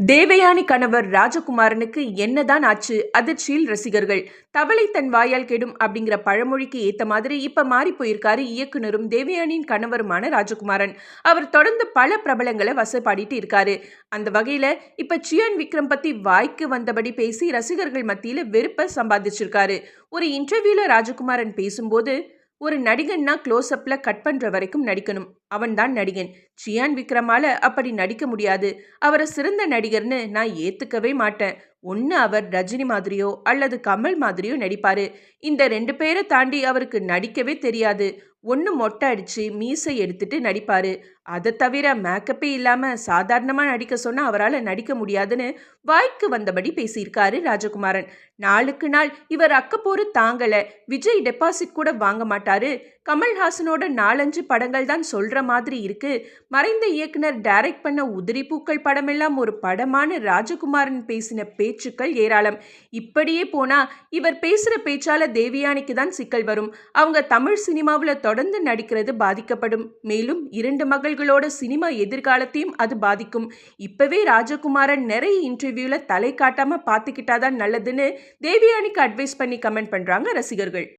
தேவயானி கணவர் ராஜகுமாரனுக்கு என்னதான் ஆச்சு? அதிர்ச்சியில் ரசிகர்கள். தவளை தன் வாயால் கெடும் அப்படிங்கிற பழமொழிக்கு ஏத்த மாதிரி இப்ப மாறி போயிருக்காரு இயக்குனரும் தேவயானியின் கணவருமான ராஜகுமாரன். அவர் தொடர்ந்து பல பிரபலங்களை வசப்பாடிட்டு இருக்காரு. அந்த வகையில இப்ப சியான் விக்ரம் பத்தி வாய்க்கு வந்தபடி பேசி ரசிகர்கள் மத்தியில வெறுப்ப சம்பாதிச்சிருக்காரு. ஒரு இன்டர்வியூல ராஜகுமாரன் பேசும்போது, ஒரு நடிகன்னா க்ளோஸ் அப்ல கட் பண்ற வரைக்கும் நடிக்கணும். அவன்தான் நடிகன். சியான் விக்ரமால அப்படி நடிக்க முடியாது. அவரை சிறந்த நடிகர்னு நான் ஏத்துக்கவே மாட்டேன். ஒன்னு அவர் ரஜினி மாதிரியோ அல்லது கமல் மாதிரியோ நடிப்பாரு. இந்த 2 பேரை தாண்டி அவருக்கு நடிக்கவே தெரியாது. ஒன்னு மொட்டை அடிச்சு மீசை எடுத்துட்டு நடிப்பாரு. அதை தவிர மேக்கப்பே இல்லாம சாதாரணமா நடிக்க சொன்னா அவரால் நடிக்க முடியாதுன்னு வாய்க்கு வந்தபடி பேசியிருக்காரு ராஜகுமாரன். நாளுக்கு நாள் இவர் அக்கப்போரு தாங்கல. விஜய் டெபாசிட் கூட வாங்க மாட்டாரு. கமல்ஹாசனோட 4-5 படங்கள் தான் சொல்ற மாதிரி இருக்கு. மறைந்த இயக்குனர் டைரக்ட் பண்ண உதிரி பூக்கள் படமெல்லாம் ஒரு படமான ராஜகுமாரன் பேசின பேச்சுக்கள் ஏராளம். இப்படியே போனா இவர் பேசுற பேச்சால தேவயானிக்கு தான் சிக்கல் வரும். அவங்க தமிழ் சினிமாவில் தொடர்ந்து நடிக்கிறது பாதிக்கப்படும். மேலும் 2 மகள்களோட சினிமா எதிர்காலத்தையும் அது பாதிக்கும். இப்பவே ராஜகுமாரன் நிறைய இன்டர்வியூல தலை காட்டாம பார்த்துக்கிட்டாதான் நல்லதுன்னு தேவயானிக்கு அட்வைஸ் பண்ணி கமெண்ட் பண்றாங்க ரசிகர்கள்.